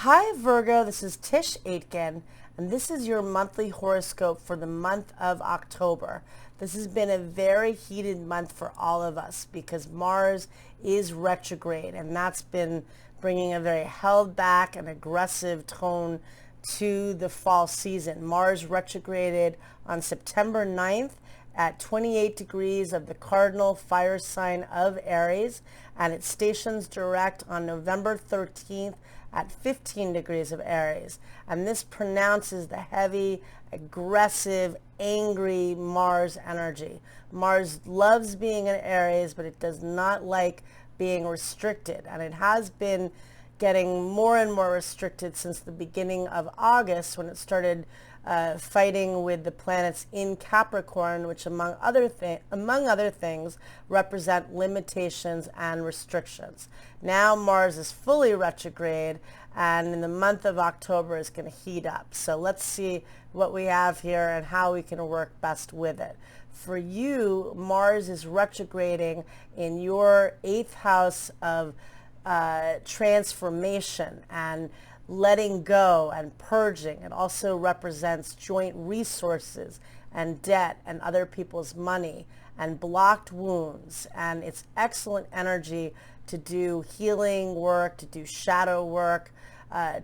Hi Virgo, this is Tisch Aitken, and this is your monthly horoscope for the month of October. This has been a very heated month for all of us because Mars is retrograde, and that's been bringing a very held back and aggressive tone to the fall season. Mars retrograded on September 9th at 28 degrees of the cardinal fire sign of Aries, and it stations direct on November 13th at 15 degrees of Aries. And this pronounces the heavy, aggressive, angry Mars energy. Mars loves being in Aries, but it does not like being restricted. And it has been getting more and more restricted since the beginning of August, when it started fighting with the planets in Capricorn, which among other things represent limitations and restrictions. Now Mars is fully retrograde, and in the month of October is going to heat up. So let's see what we have here and how we can work best with it. For you, Mars is retrograding in your 8th house of transformation and letting go and purging. It also represents joint resources and debt and other people's money and blocked wounds. And it's excellent energy to do healing work, to do shadow work,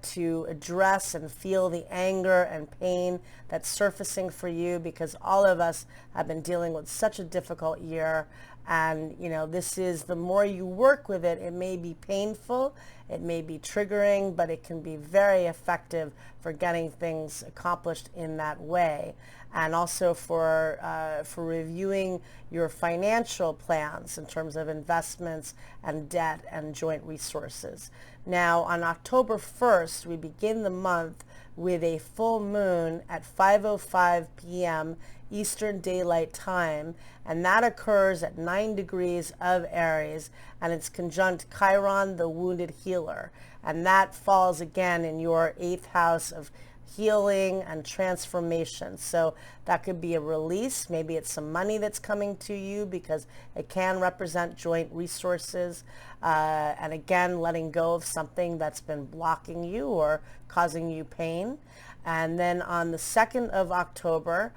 to address and feel the anger and pain that's surfacing for you, because all of us have been dealing with such a difficult year. And, you know, this is, the more you work with it, it may be painful, it may be triggering, but it can be very effective for getting things accomplished in that way. And also for reviewing your financial plans in terms of investments and debt and joint resources. Now, on October 1st, we begin the month with a full moon at 5:05 p.m. Eastern Daylight Time, and that occurs at 9 degrees of Aries, and it's conjunct Chiron, the wounded healer, and that falls again in your 8th house of healing and transformation. So that could be a release. Maybe it's some money that's coming to you, because it can represent joint resources, and again, letting go of something that's been blocking you or causing you pain. And then on the 2nd of October,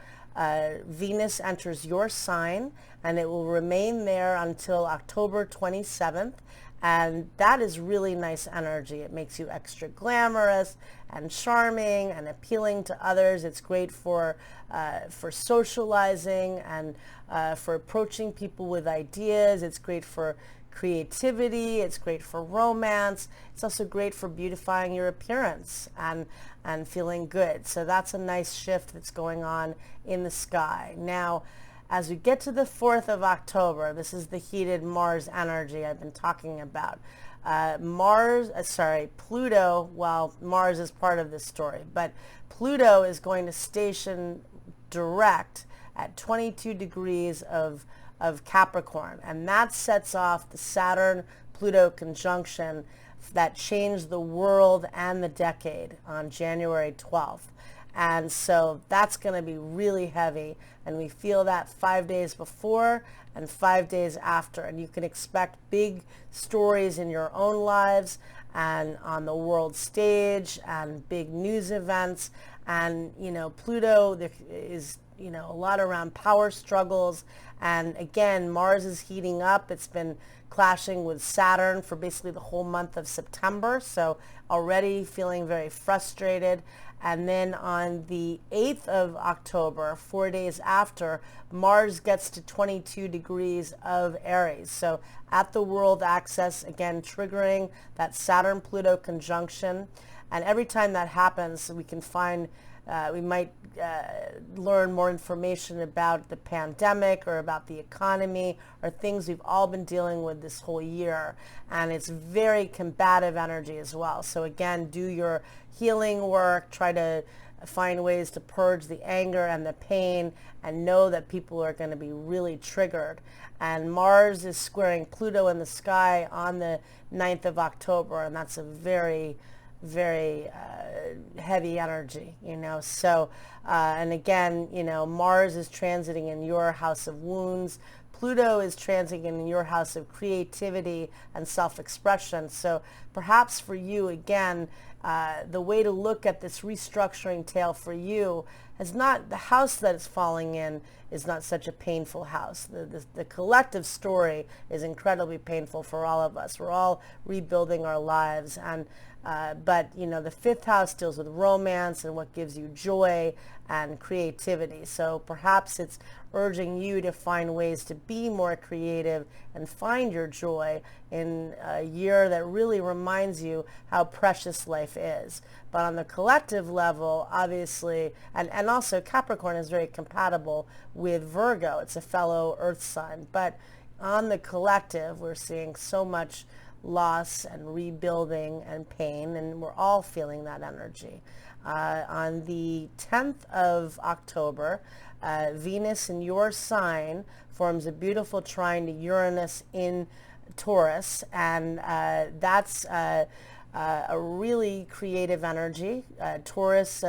Venus enters your sign, and it will remain there until October 27th. And that is really nice energy. It makes you extra glamorous and charming and appealing to others. It's great for socializing and for approaching people with ideas. It's great for creativity. It's great for romance. It's also great for beautifying your appearance and feeling good. So that's a nice shift that's going on in the sky. Now, as we get to the 4th of October, this is the heated Mars energy I've been talking about. Pluto, well, Mars is part of this story, but Pluto is going to station direct at 22 degrees of Capricorn, and that sets off the Saturn-Pluto conjunction that changed the world and the decade on January 12th. And so that's going to be really heavy, and we feel that 5 days before and 5 days after. And you can expect big stories in your own lives and on the world stage and big news events. And, you know, Pluto, there is, you know, a lot around power struggles. And again, Mars is heating up. It's been clashing with Saturn for basically the whole month of September. So already feeling very frustrated. And then on the 8th of October, 4 days after, Mars gets to 22 degrees of Aries. So at the world axis, again, triggering that Saturn-Pluto conjunction. And every time that happens, we can find, we might learn more information about the pandemic or about the economy or things we've all been dealing with this whole year. And it's very combative energy as well. So again, do your healing work, try to find ways to purge the anger and the pain, and know that people are going to be really triggered. And Mars is squaring Pluto in the sky on the 9th of October, and that's a very heavy energy, you know. So and again, you know, Mars is transiting in your house of wounds. Pluto is transiting in your house of creativity and self-expression. So perhaps for you, again, the way to look at this restructuring tale for you is not the house that it's falling in is not such a painful house. The collective story is incredibly painful for all of us. We're all rebuilding our lives, and but the fifth house deals with romance and what gives you joy and creativity. So perhaps it's urging you to find ways to be more creative and find your joy in a year that really reminds you how precious life is. But on the collective level, obviously, and also Capricorn is very compatible with Virgo. It's a fellow earth sign. But on the collective, we're seeing so much loss and rebuilding and pain, and we're all feeling that energy. On the 10th of October, Venus in your sign forms a beautiful trine to Uranus in Taurus, and that's a really creative energy. Uranus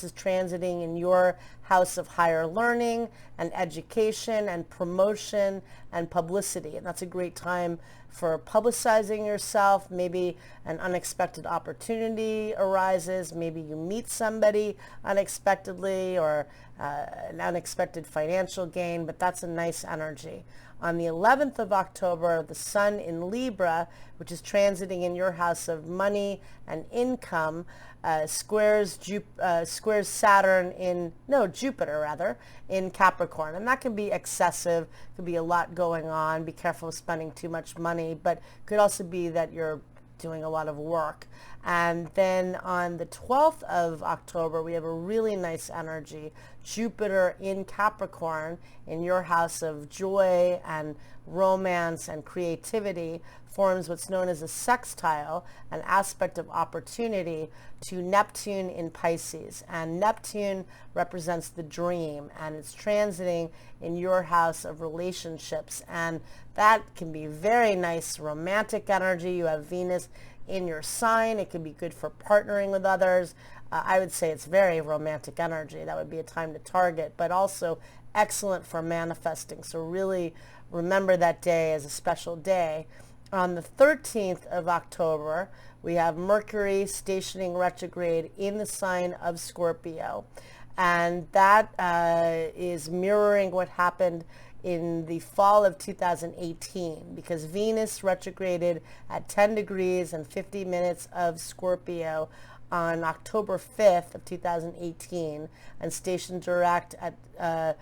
is transiting in your house of higher learning and education and promotion and publicity, and that's a great time for publicizing yourself. Maybe an unexpected opportunity arises. Maybe you meet somebody unexpectedly, or an unexpected financial gain, but that's a nice energy. On the 11th of October, the Sun in Libra, which is transiting in your house of money and income, squares Saturn Jupiter in Capricorn, and that can be excessive. Could be a lot going on. Be careful of spending too much money, but could also be that you're doing a lot of work. And then on the 12th of October, we have a really nice energy. Jupiter in Capricorn in your house of joy and romance and creativity forms what's known as a sextile, an aspect of opportunity, to Neptune in Pisces. And Neptune represents the dream, and it's transiting in your house of relationships. And that can be very nice romantic energy. You have Venus in your sign. It can be good for partnering with others. I would say it's very romantic energy. That would be a time to target, but also excellent for manifesting. So really remember that day as a special day. On the 13th of October, we have Mercury stationing retrograde in the sign of Scorpio. And that is mirroring what happened in the fall of 2018, because Venus retrograded at 10 degrees and 50 minutes of Scorpio on October 5th of 2018 and stationed direct at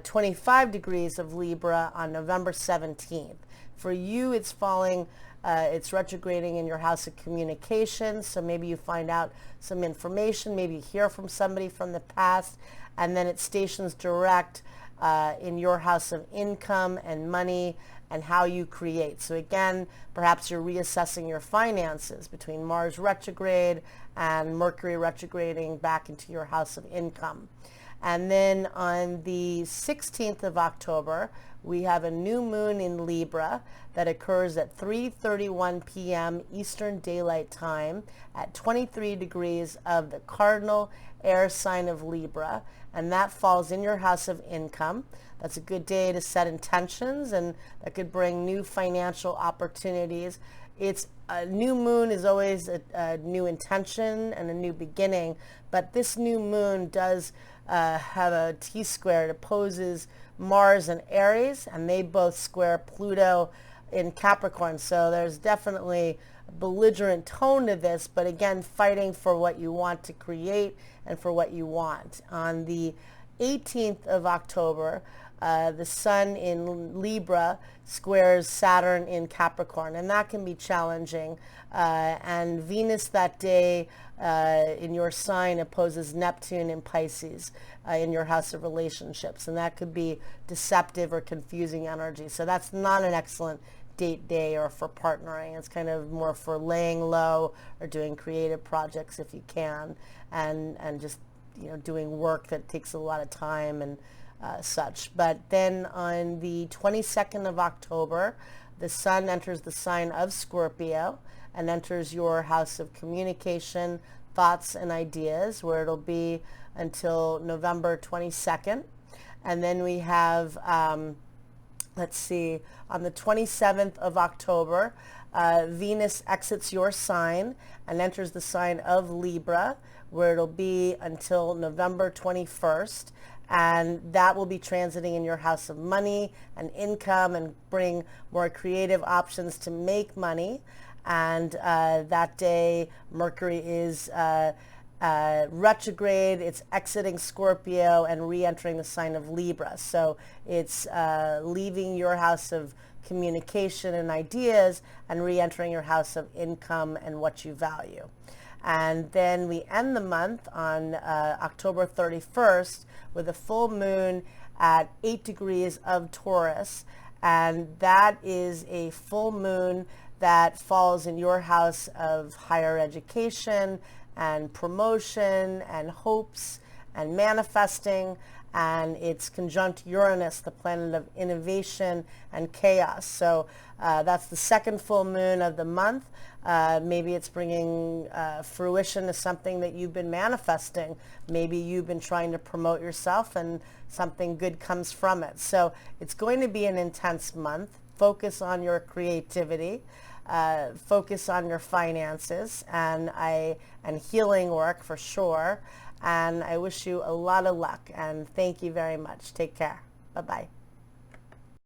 25 degrees of Libra on November 17th. For you, it's retrograding in your house of communication, so maybe you find out some information, maybe you hear from somebody from the past, and then it stations direct in your house of income and money and how you create. So again, perhaps you're reassessing your finances between Mars retrograde and Mercury retrograding back into your house of income. And then on the 16th of October, we have a new moon in Libra that occurs at 3:31 p.m. Eastern Daylight Time at 23 degrees of the cardinal air sign of Libra, and that falls in your house of income. That's a good day to set intentions, and that could bring new financial opportunities. It's a new moon is always a new intention and a new beginning, but this new moon does have a T-square. It opposes Mars and Aries, and they both square Pluto in Capricorn. So there's definitely a belligerent tone to this, but again, fighting for what you want to create and for what you want. On the 18th of October, the Sun in Libra squares Saturn in Capricorn, and that can be challenging. And Venus that day in your sign opposes Neptune in Pisces in your house of relationships, and that could be deceptive or confusing energy. So that's not an excellent date day or for partnering. It's kind of more for laying low or doing creative projects if you can, and just doing work that takes a lot of time and such. But then on the 22nd of October, the Sun enters the sign of Scorpio and enters your house of communication, thoughts, and ideas, where it'll be until November 22nd. And then we have, on the 27th of October, Venus exits your sign and enters the sign of Libra, where it'll be until November 21st. And that will be transiting in your house of money and income and bring more creative options to make money. And that day, Mercury is retrograde. It's exiting Scorpio and re-entering the sign of Libra. So it's leaving your house of communication and ideas and re-entering your house of income and what you value. And then we end the month on October 31st with a full moon at 8 degrees of Taurus. And that is a full moon that falls in your house of higher education and promotion and hopes and manifesting. And it's conjunct Uranus, the planet of innovation and chaos. So that's the second full moon of the month. Maybe it's bringing fruition to something that you've been manifesting. Maybe you've been trying to promote yourself and something good comes from it. So it's going to be an intense month. Focus on your creativity. Focus on your finances and healing work for sure. And I wish you a lot of luck and thank you very much. Take care. Bye-bye.